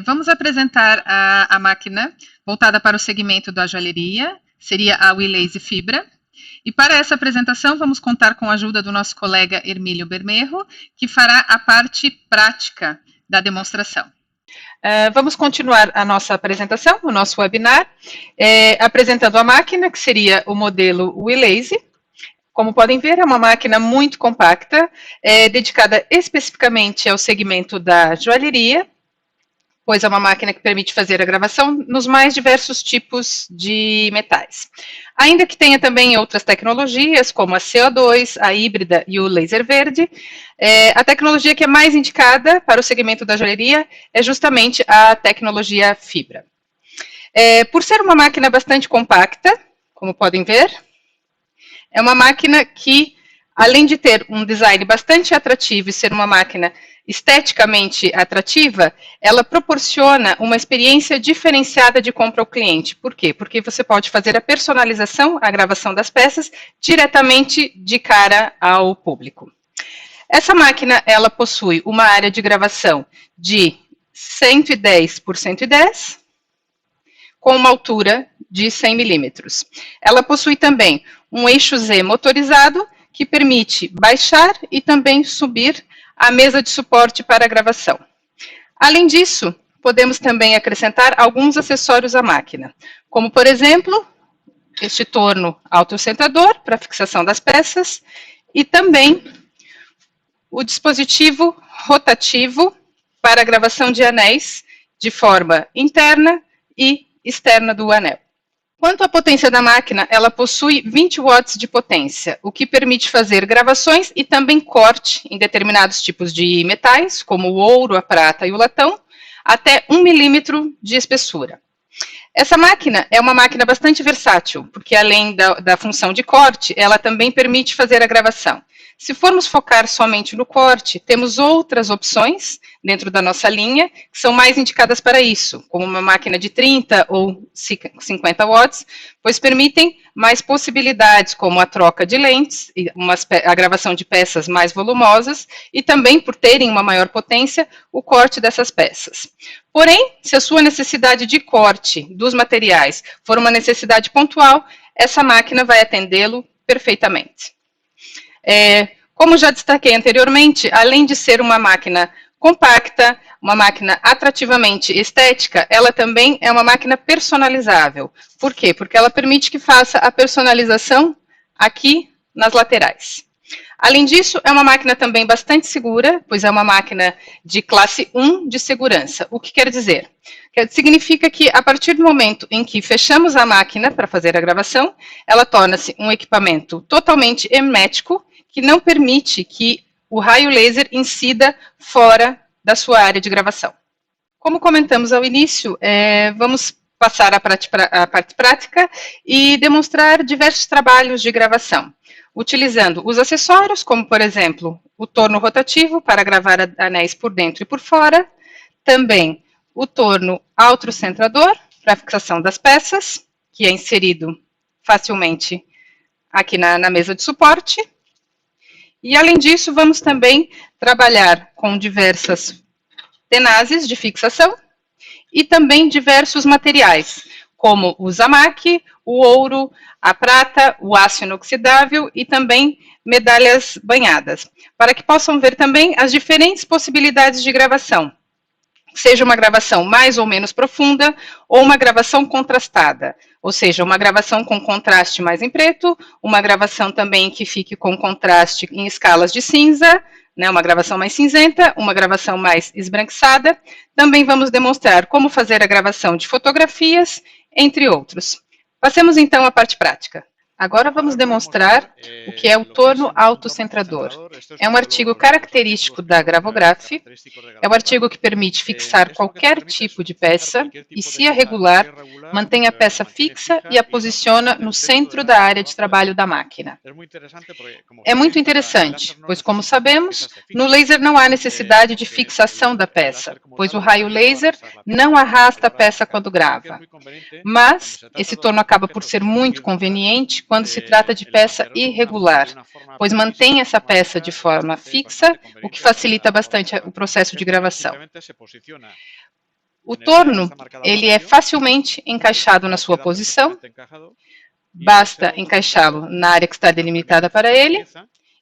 Vamos apresentar a máquina voltada para o segmento da joalheria, seria a WeLazy Fibra. E para essa apresentação vamos contar com a ajuda do nosso colega Hermílio Bermejo, que fará a parte prática da demonstração. Vamos continuar a nossa apresentação, o nosso webinar, apresentando a máquina, que seria o modelo WeLazy. Como podem ver, é uma máquina muito compacta, dedicada especificamente ao segmento da joalheria, pois é uma máquina que permite fazer a gravação nos mais diversos tipos de metais. Ainda que tenha também outras tecnologias, como a CO2, a híbrida e o laser verde, a tecnologia que é mais indicada para o segmento da joalheria é justamente a tecnologia fibra. Por ser uma máquina bastante compacta, como podem ver, é uma máquina que, além de ter um design bastante atrativo e ser uma máquina esteticamente atrativa, ela proporciona uma experiência diferenciada de compra ao cliente. Por quê? Porque você pode fazer a personalização, a gravação das peças, diretamente de cara ao público. Essa máquina, ela possui uma área de gravação de 110 por 110, com uma altura de 100 milímetros. Ela possui também um eixo Z motorizado, que permite baixar e também subir a mesa de suporte para a gravação. Além disso, podemos também acrescentar alguns acessórios à máquina, como, por exemplo, este torno autocentrador para fixação das peças e também o dispositivo rotativo para a gravação de anéis de forma interna e externa do anel. Quanto à potência da máquina, ela possui 20 watts de potência, o que permite fazer gravações e também corte em determinados tipos de metais, como o ouro, a prata e o latão, até 1 milímetro de espessura. Essa máquina é uma máquina bastante versátil, porque além da função de corte, ela também permite fazer a gravação. Se formos focar somente no corte, temos outras opções dentro da nossa linha, que são mais indicadas para isso, como uma máquina de 30 ou 50 watts, pois permitem mais possibilidades, como a troca de lentes, a gravação de peças mais volumosas, e também, por terem uma maior potência, o corte dessas peças. Porém, se a sua necessidade de corte dos materiais for uma necessidade pontual, essa máquina vai atendê-lo perfeitamente. Como já destaquei anteriormente, além de ser uma máquina compacta, uma máquina atrativamente estética, ela também é uma máquina personalizável. Por quê? Porque ela permite que faça a personalização aqui nas laterais. Além disso, é uma máquina também bastante segura, pois é uma máquina de classe 1 de segurança. O que quer dizer? Significa que, a partir do momento em que fechamos a máquina para fazer a gravação, ela torna-se um equipamento totalmente hermético, que não permite que o raio laser incida fora da sua área de gravação. Como comentamos ao início, vamos passar a parte prática e demonstrar diversos trabalhos de gravação, utilizando os acessórios, como, por exemplo, o torno rotativo para gravar anéis por dentro e por fora, também o torno autocentrador para a fixação das peças, que é inserido facilmente aqui na mesa de suporte. E, além disso, vamos também trabalhar com diversas tenazes de fixação e também diversos materiais, como o zamaque, o ouro, a prata, o aço inoxidável e também medalhas banhadas, para que possam ver também as diferentes possibilidades de gravação, seja uma gravação mais ou menos profunda ou uma gravação contrastada, ou seja, uma gravação com contraste mais em preto, uma gravação também que fique com contraste em escalas de cinza, né, uma gravação mais cinzenta, uma gravação mais esbranquiçada. Também vamos demonstrar como fazer a gravação de fotografias, entre outros. Passemos então à parte prática. Agora vamos demonstrar o que é o torno autocentrador. É um artigo característico da Gravograph, é o artigo que permite fixar qualquer tipo de peça e, se é regular, mantém a peça fixa e a posiciona no centro da área de trabalho da máquina. É muito interessante, pois, como sabemos, no laser não há necessidade de fixação da peça, pois o raio laser não arrasta a peça quando grava. Mas esse torno acaba por ser muito conveniente quando se trata de peça irregular, pois mantém essa peça de forma fixa, o que facilita bastante o processo de gravação. O torno, ele é facilmente encaixado na sua posição, basta encaixá-lo na área que está delimitada para ele,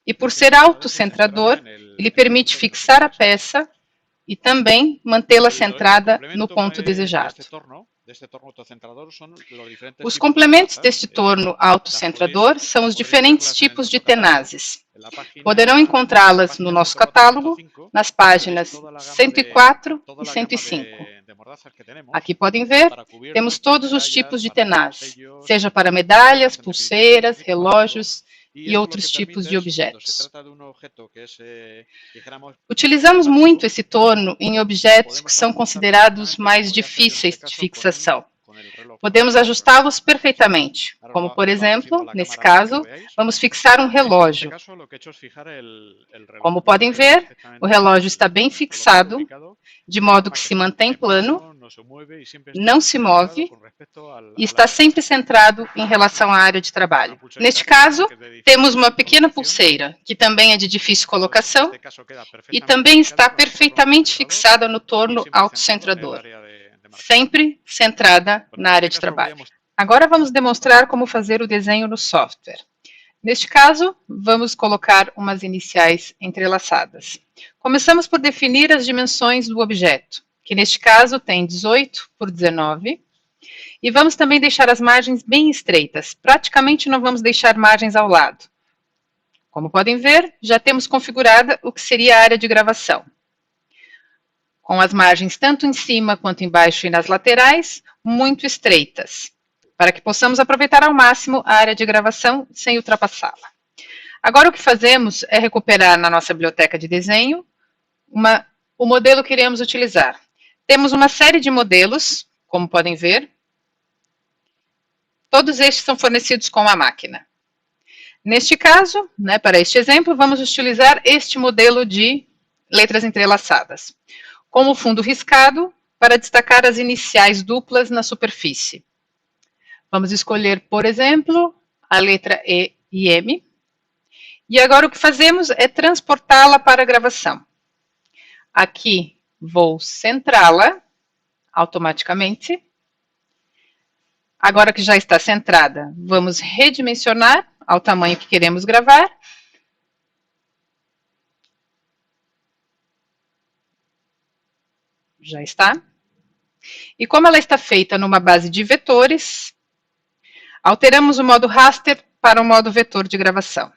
e por ser autocentrador, ele permite fixar a peça e também mantê-la centrada no ponto desejado. Os complementos deste torno autocentrador são os diferentes tipos de tenazes. Poderão encontrá-las no nosso catálogo, nas páginas 104 e 105. Aqui podem ver, temos todos os tipos de tenazes, seja para medalhas, pulseiras, relógios e outros tipos de objetos. Utilizamos muito esse torno em objetos que são considerados mais difíceis de fixação. Podemos ajustá-los perfeitamente, como por exemplo, nesse caso, vamos fixar um relógio. Como podem ver, o relógio está bem fixado, de modo que se mantém plano, não se move e está sempre centrado em relação à área de trabalho. Neste caso, temos uma pequena pulseira, que também é de difícil colocação e também está perfeitamente fixada no torno autocentrador, sempre centrada na área de trabalho. Agora vamos demonstrar como fazer o desenho no software. Neste caso, vamos colocar umas iniciais entrelaçadas. Começamos por definir as dimensões do objeto, que neste caso tem 18 por 19, e vamos também deixar as margens bem estreitas, praticamente não vamos deixar margens ao lado. Como podem ver, já temos configurada o que seria a área de gravação, com as margens tanto em cima quanto embaixo e nas laterais, muito estreitas, para que possamos aproveitar ao máximo a área de gravação sem ultrapassá-la. Agora o que fazemos é recuperar na nossa biblioteca de desenho o modelo que iremos utilizar. Temos uma série de modelos, como podem ver. Todos estes são fornecidos com a máquina. Neste caso, para este exemplo, vamos utilizar este modelo de letras entrelaçadas, com o fundo riscado para destacar as iniciais duplas na superfície. Vamos escolher, por exemplo, a letra E e M. E agora o que fazemos é transportá-la para a gravação. Aqui vou centrá-la automaticamente. Agora que já está centrada, vamos redimensionar ao tamanho que queremos gravar. Já está. E como ela está feita numa base de vetores, alteramos o modo raster para o modo vetor de gravação.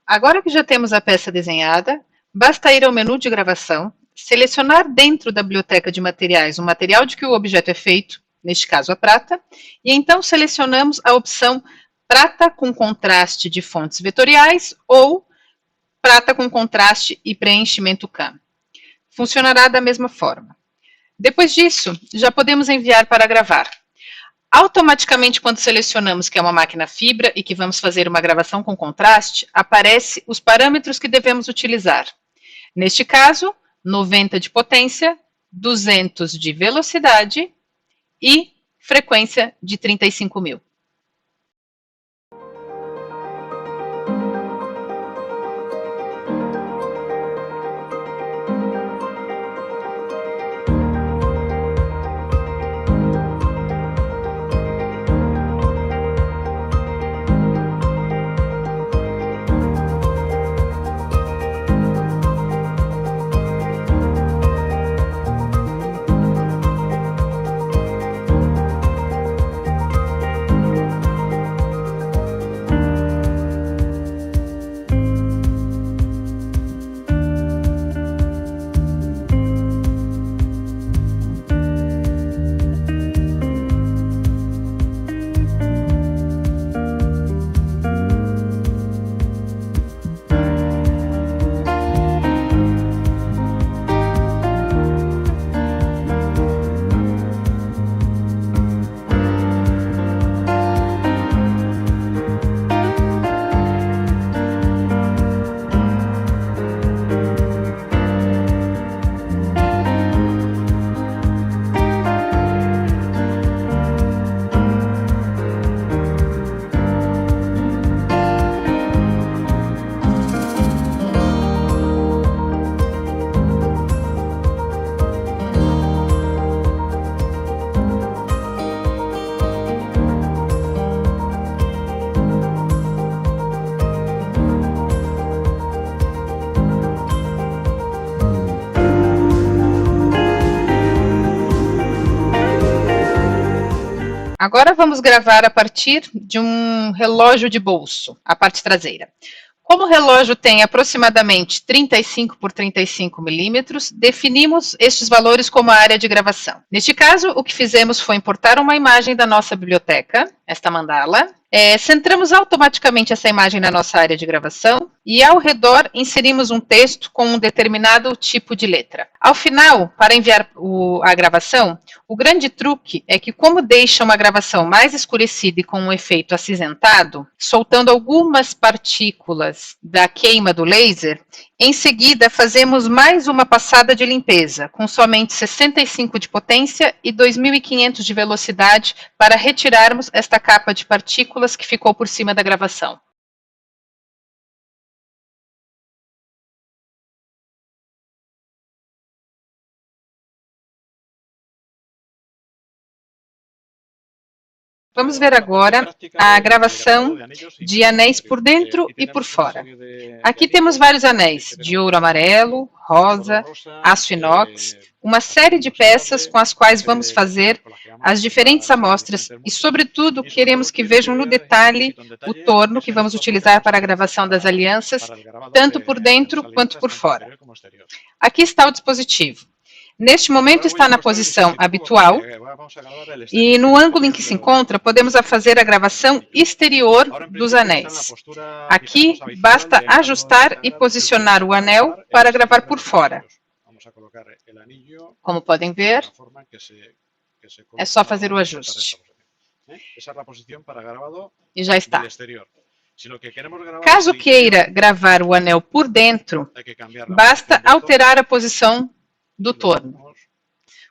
Agora que já temos a peça desenhada, basta ir ao menu de gravação, selecionar dentro da biblioteca de materiais o material de que o objeto é feito, neste caso a prata, e então selecionamos a opção prata com contraste de fontes vetoriais ou prata com contraste e preenchimento CAM. Funcionará da mesma forma. Depois disso, já podemos enviar para gravar. Automaticamente, quando selecionamos que é uma máquina fibra e que vamos fazer uma gravação com contraste, aparece os parâmetros que devemos utilizar. Neste caso, 90 de potência, 200 de velocidade e frequência de 35.000. Agora vamos gravar a partir de um relógio de bolso, a parte traseira. Como o relógio tem aproximadamente 35 por 35 milímetros, definimos estes valores como a área de gravação. Neste caso, o que fizemos foi importar uma imagem da nossa biblioteca, esta mandala. Centramos automaticamente essa imagem na nossa área de gravação e ao redor inserimos um texto com um determinado tipo de letra. Ao final, para enviar a gravação, o grande truque é que, como deixa uma gravação mais escurecida e com um efeito acinzentado, soltando algumas partículas da queima do laser, em seguida fazemos mais uma passada de limpeza, com somente 65 de potência e 2.500 de velocidade para retirarmos esta capa de partículas que ficou por cima da gravação. Vamos ver agora a gravação de anéis por dentro e por fora. Aqui temos vários anéis de ouro amarelo, rosa, aço inox, uma série de peças com as quais vamos fazer as diferentes amostras e, sobretudo, queremos que vejam no detalhe o torno que vamos utilizar para a gravação das alianças, tanto por dentro quanto por fora. Aqui está o dispositivo. Neste momento está na posição habitual e no ângulo em que se encontra podemos fazer a gravação exterior dos anéis. Aqui basta ajustar e posicionar o anel para gravar por fora. Como podem ver, é só fazer o ajuste. E já está. Caso queira gravar o anel por dentro, basta alterar a posição do torno,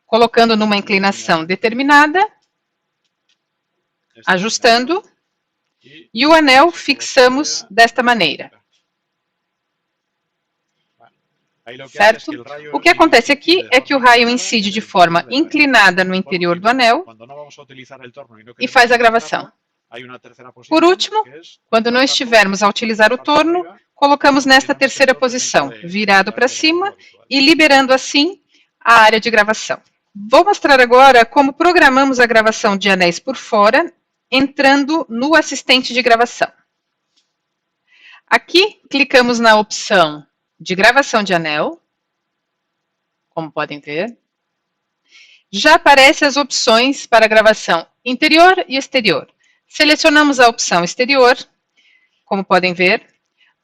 colocando numa inclinação determinada, ajustando, e o anel fixamos desta maneira. Certo? O que acontece aqui é que o raio incide de forma inclinada no interior do anel e faz a gravação. Por último, quando não estivermos a utilizar o torno, colocamos nesta terceira posição, virado para cima e liberando assim a área de gravação. Vou mostrar agora como programamos a gravação de anéis por fora, entrando no assistente de gravação. Aqui, clicamos na opção de gravação de anel, como podem ver. Já aparecem as opções para gravação interior e exterior. Selecionamos a opção exterior, como podem ver.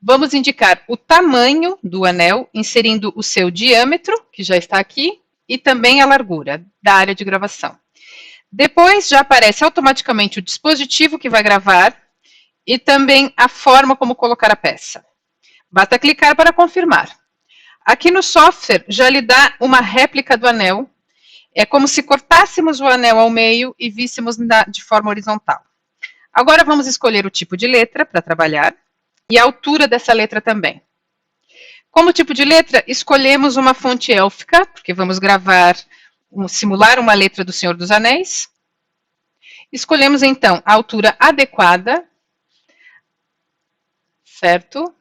Vamos indicar o tamanho do anel, inserindo o seu diâmetro, que já está aqui, e também a largura da área de gravação. Depois já aparece automaticamente o dispositivo que vai gravar e também a forma como colocar a peça. Basta clicar para confirmar. Aqui no software já lhe dá uma réplica do anel. É como se cortássemos o anel ao meio e víssemos de forma horizontal. Agora vamos escolher o tipo de letra para trabalhar e a altura dessa letra também. Como tipo de letra, escolhemos uma fonte élfica, porque vamos simular uma letra do Senhor dos Anéis. Escolhemos então a altura adequada, certo?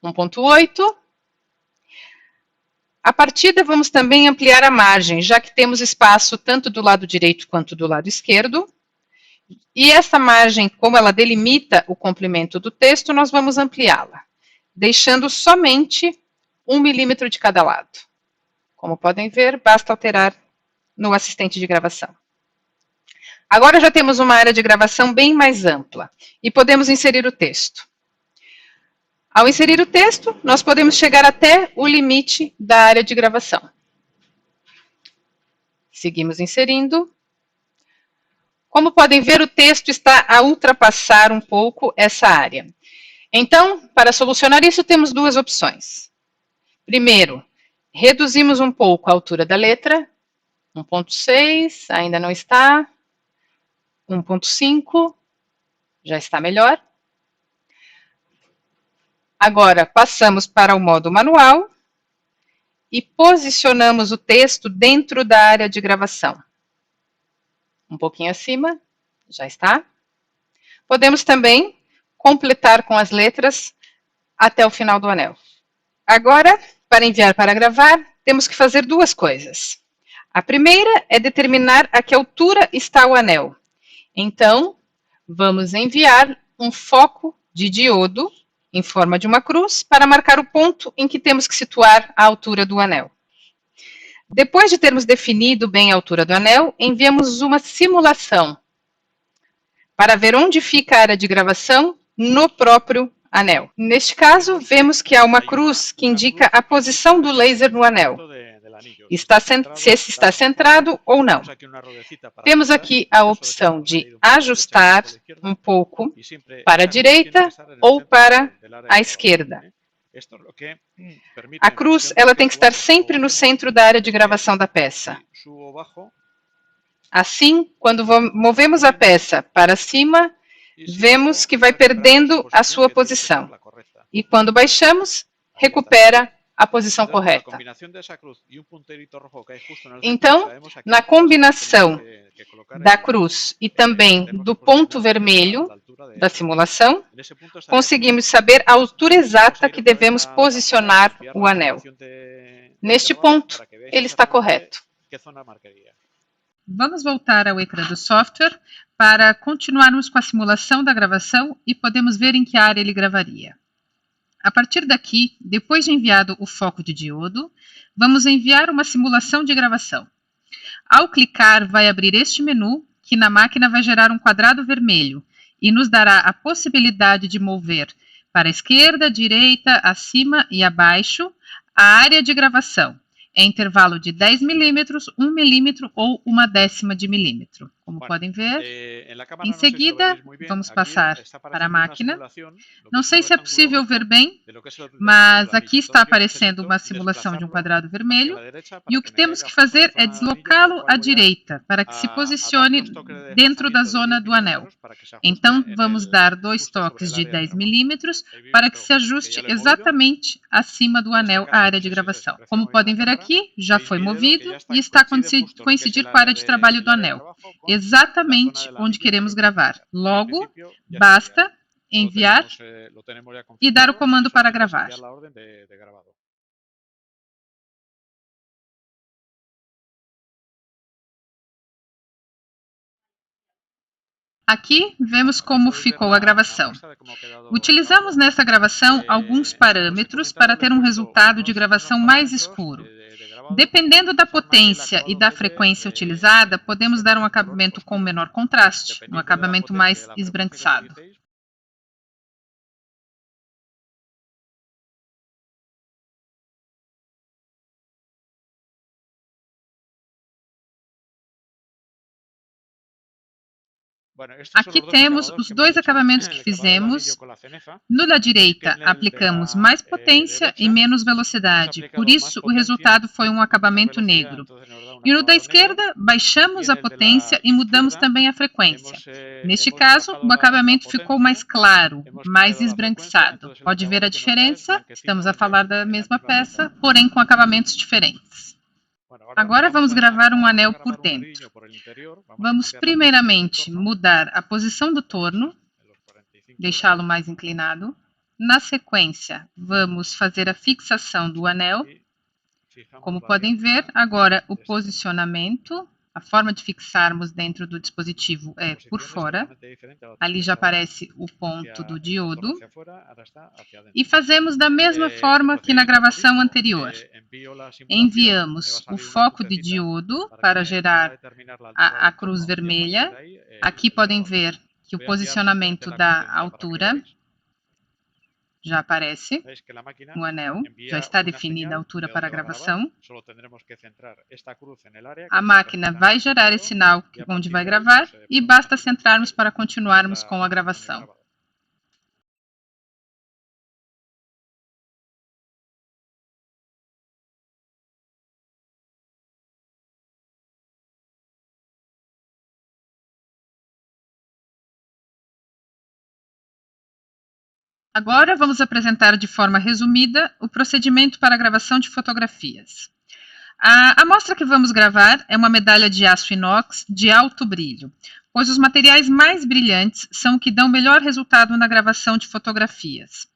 1.8. A partida vamos também ampliar a margem, já que temos espaço tanto do lado direito quanto do lado esquerdo. E essa margem, como ela delimita o comprimento do texto, nós vamos ampliá-la, deixando somente 1 milímetro de cada lado. Como podem ver, basta alterar no assistente de gravação. Agora já temos uma área de gravação bem mais ampla e podemos inserir o texto. Ao inserir o texto, nós podemos chegar até o limite da área de gravação. Seguimos inserindo. Como podem ver, o texto está a ultrapassar um pouco essa área. Então, para solucionar isso, temos duas opções. Primeiro, reduzimos um pouco a altura da letra. 1.6, ainda não está. 1.5, já está melhor. Agora, passamos para o modo manual e posicionamos o texto dentro da área de gravação. Um pouquinho acima, já está. Podemos também completar com as letras até o final do anel. Agora, para enviar para gravar, temos que fazer duas coisas. A primeira é determinar a que altura está o anel. Então, vamos enviar um foco de diodo em forma de uma cruz para marcar o ponto em que temos que situar a altura do anel. Depois de termos definido bem a altura do anel, enviamos uma simulação para ver onde fica a área de gravação no próprio anel. Neste caso, vemos que há uma cruz que indica a posição do laser no anel, se esse está centrado ou não. Temos aqui a opção de ajustar um pouco para a direita ou para a esquerda. A cruz ela tem que estar sempre no centro da área de gravação da peça. Assim, quando movemos a peça para cima, vemos que vai perdendo a sua posição. E quando baixamos, recupera a posição correta. Então, na combinação da cruz e também do ponto vermelho da simulação, conseguimos saber a altura exata que devemos posicionar o anel. Neste ponto, ele está correto. Vamos voltar ao ecrã do software para continuarmos com a simulação da gravação e podemos ver em que área ele gravaria. A partir daqui, depois de enviado o foco de diodo, vamos enviar uma simulação de gravação. Ao clicar, vai abrir este menu, que na máquina vai gerar um quadrado vermelho e nos dará a possibilidade de mover para a esquerda, direita, acima e abaixo a área de gravação, em intervalo de 10 milímetros, 1 milímetro ou 1/10 de milímetro. Como podem ver, em seguida, vamos passar para a máquina. Não sei se é possível ver bem, mas aqui está aparecendo uma simulação de um quadrado vermelho, e o que temos que fazer é deslocá-lo à direita, para que se posicione dentro da zona do anel. Então, vamos dar 2 toques de 10 milímetros, para que se ajuste exatamente acima do anel a área de gravação. Como podem ver aqui, já foi movido e está a coincidir com a área de trabalho do anel, exatamente onde queremos gravar. Logo, basta enviar e dar o comando para gravar. Aqui vemos como ficou a gravação. Utilizamos nessa gravação alguns parâmetros para ter um resultado de gravação mais escuro. Dependendo da potência e da frequência utilizada, podemos dar um acabamento com menor contraste, um acabamento mais esbranquiçado. Aqui temos os 2 acabamentos que fizemos. No da direita, aplicamos mais potência e menos velocidade, por isso o resultado foi um acabamento negro. E no da esquerda, baixamos a potência e mudamos também a frequência. Neste caso, o acabamento ficou mais claro, mais esbranquiçado. Pode ver a diferença? Estamos a falar da mesma peça, porém com acabamentos diferentes. Agora vamos gravar um anel por dentro. Vamos primeiramente mudar a posição do torno, deixá-lo mais inclinado. Na sequência, vamos fazer a fixação do anel. Como podem ver, agora o posicionamento, a forma de fixarmos dentro do dispositivo é por fora. Ali já aparece o ponto do diodo. E fazemos da mesma forma que na gravação anterior. Enviamos o foco de diodo para gerar a cruz vermelha. Aqui podem ver que o posicionamento da altura já aparece no anel, já está definida a altura para a gravação. A máquina vai gerar esse sinal onde vai gravar e basta centrarmos para continuarmos com a gravação. Agora vamos apresentar de forma resumida o procedimento para a gravação de fotografias. A amostra que vamos gravar é uma medalha de aço inox de alto brilho, pois os materiais mais brilhantes são o que dão melhor resultado na gravação de fotografias.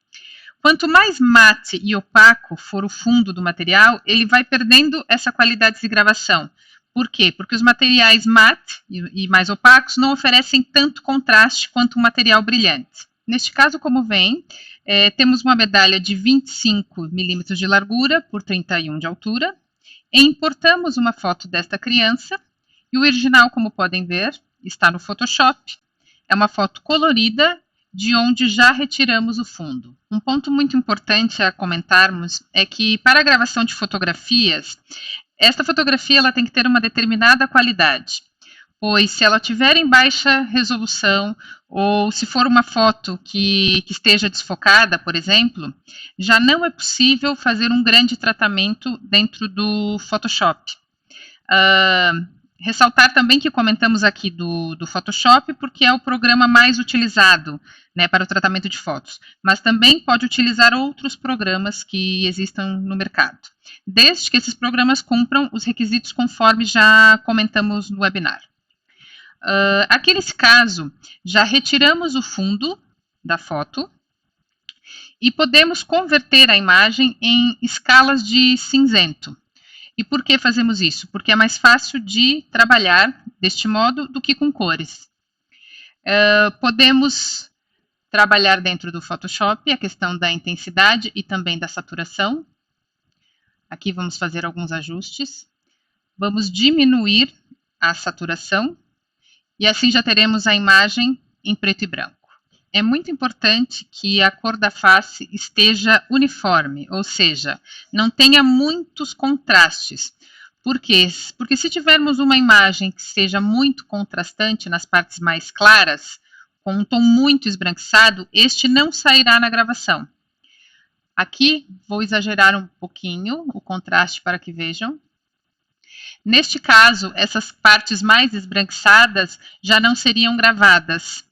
Quanto mais mate e opaco for o fundo do material, ele vai perdendo essa qualidade de gravação, Por quê? Porque os materiais mate e mais opacos não oferecem tanto contraste quanto um material brilhante. Neste caso, como vem, temos uma medalha de 25 milímetros de largura por 31 de altura. E importamos uma foto desta criança e o original, como podem ver, está no Photoshop. É uma foto colorida de onde já retiramos o fundo. Um ponto muito importante a comentarmos é que para a gravação de fotografias, esta fotografia ela tem que ter uma determinada qualidade, pois se ela tiver em baixa resolução ou se for uma foto que esteja desfocada, por exemplo, já não é possível fazer um grande tratamento dentro do Photoshop. Ressaltar também que comentamos aqui do Photoshop porque é o programa mais utilizado, né, para o tratamento de fotos, mas também pode utilizar outros programas que existam no mercado, desde que esses programas cumpram os requisitos conforme já comentamos no webinar. Aqui nesse caso, já retiramos o fundo da foto e podemos converter a imagem em escalas de cinzento. E por que fazemos isso? Porque é mais fácil de trabalhar deste modo do que com cores. Podemos trabalhar dentro do Photoshop a questão da intensidade e também da saturação. Aqui vamos fazer alguns ajustes. Vamos diminuir a saturação e assim já teremos a imagem em preto e branco. É muito importante que a cor da face esteja uniforme, ou seja, não tenha muitos contrastes. Por quê? Porque se tivermos uma imagem que seja muito contrastante nas partes mais claras, com um tom muito esbranquiçado, este não sairá na gravação. Aqui vou exagerar um pouquinho o contraste para que vejam. Neste caso, essas partes mais esbranquiçadas já não seriam gravadas.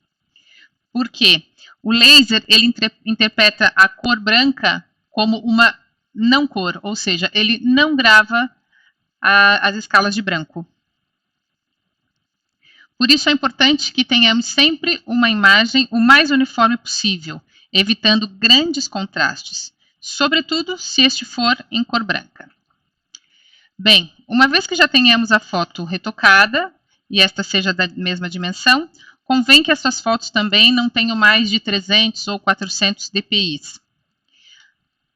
Por quê? O laser ele interpreta a cor branca como uma não cor, ou seja, ele não grava as escalas de branco. Por isso é importante que tenhamos sempre uma imagem o mais uniforme possível, evitando grandes contrastes, sobretudo se este for em cor branca. Bem, uma vez que já tenhamos a foto retocada, e esta seja da mesma dimensão, convém que essas fotos também não tenham mais de 300 ou 400 dpi,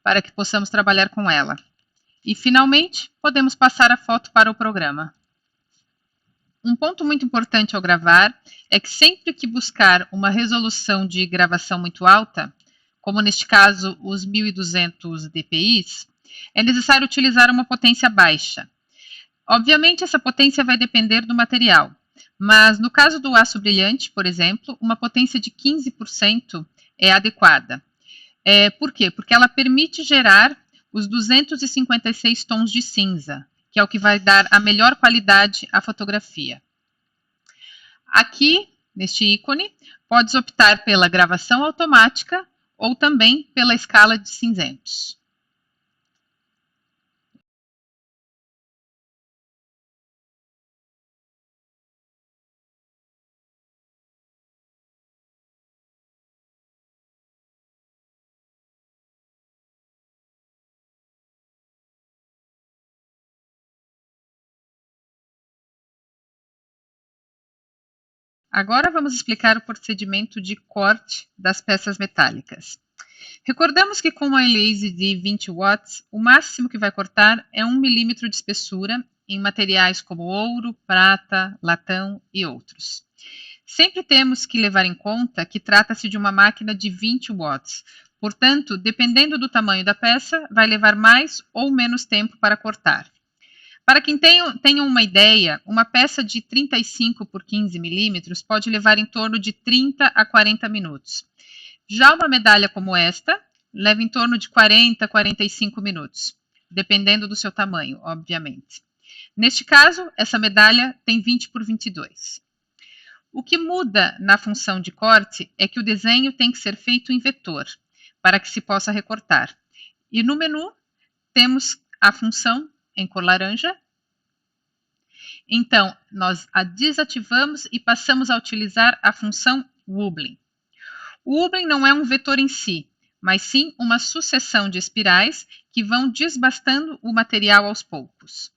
para que possamos trabalhar com ela. E, finalmente, podemos passar a foto para o programa. Um ponto muito importante ao gravar é que sempre que buscar uma resolução de gravação muito alta, como neste caso os 1200 dpi, é necessário utilizar uma potência baixa. Obviamente, essa potência vai depender do material, mas no caso do aço brilhante, por exemplo, uma potência de 15% é adequada. Por quê? Porque ela permite gerar os 256 tons de cinza, que é o que vai dar a melhor qualidade à fotografia. Aqui, neste ícone, podes optar pela gravação automática ou também pela escala de cinzentos. Agora vamos explicar o procedimento de corte das peças metálicas. Recordamos que com uma laser de 20 watts, o máximo que vai cortar é 1 milímetro de espessura em materiais como ouro, prata, latão e outros. Sempre temos que levar em conta que trata-se de uma máquina de 20 watts, portanto, dependendo do tamanho da peça, vai levar mais ou menos tempo para cortar. Para quem tenha uma ideia, uma peça de 35 por 15 milímetros pode levar em torno de 30 a 40 minutos. Já uma medalha como esta, leva em torno de 40 a 45 minutos, dependendo do seu tamanho, obviamente. Neste caso, essa medalha tem 20 por 22. O que muda na função de corte é que o desenho tem que ser feito em vetor, para que se possa recortar. E no menu, temos a função em cor laranja. Então, nós a desativamos e passamos a utilizar a função wobbling. O wobbling não é um vetor em si, mas sim uma sucessão de espirais que vão desbastando o material aos poucos.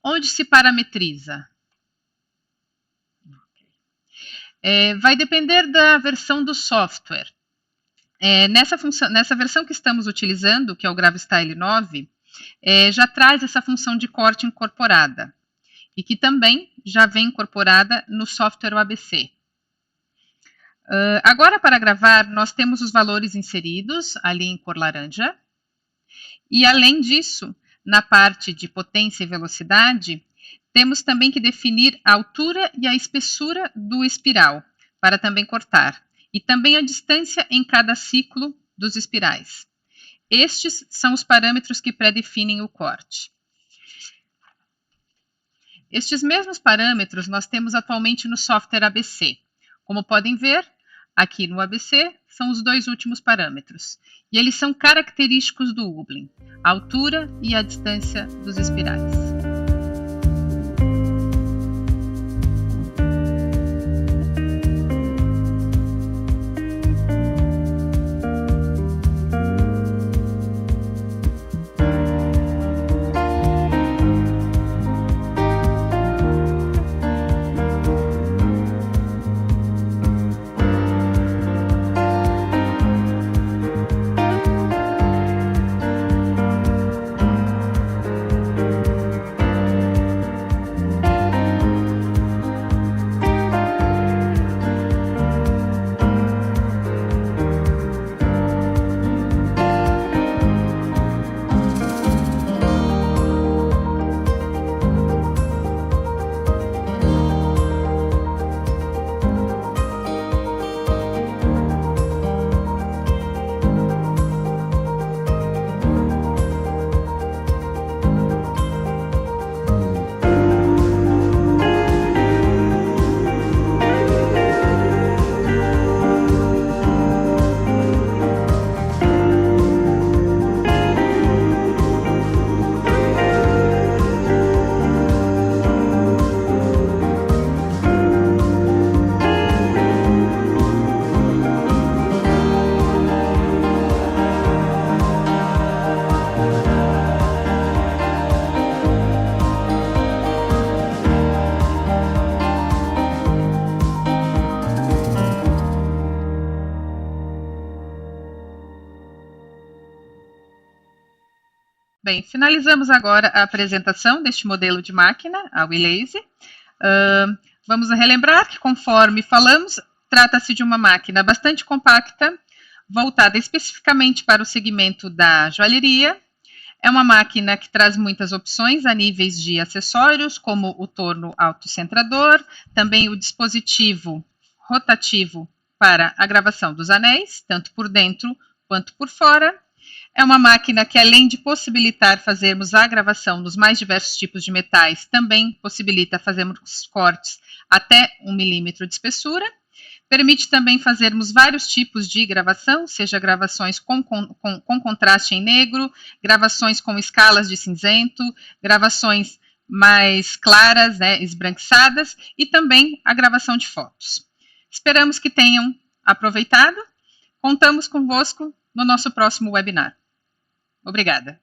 Onde se parametriza? Vai depender da versão do software. Nessa versão que estamos utilizando, que é o GraveStyle 9, já traz essa função de corte incorporada, e que também já vem incorporada no software ABC. Agora, para gravar, nós temos os valores inseridos ali em cor laranja, e além disso, na parte de potência e velocidade, temos também que definir a altura e a espessura do espiral, para também cortar, e também a distância em cada ciclo dos espirais. Estes são os parâmetros que predefinem o corte. Estes mesmos parâmetros nós temos atualmente no software ABC. Como podem ver, aqui no ABC são os dois últimos parâmetros, e eles são característicos do Ublin, a altura e a distância dos espirais. Bem, finalizamos agora a apresentação deste modelo de máquina, a WeLazy. Vamos relembrar que, conforme falamos, trata-se de uma máquina bastante compacta, voltada especificamente para o segmento da joalheria. É uma máquina que traz muitas opções a níveis de acessórios, como o torno autocentrador, também o dispositivo rotativo para a gravação dos anéis, tanto por dentro quanto por fora. É uma máquina que, além de possibilitar fazermos a gravação dos mais diversos tipos de metais, também possibilita fazermos cortes até 1 milímetro de espessura. Permite também fazermos vários tipos de gravação, seja gravações com contraste em negro, gravações com escalas de cinzento, gravações mais claras, esbranquiçadas, e também a gravação de fotos. Esperamos que tenham aproveitado. Contamos convosco no nosso próximo webinar. Obrigada.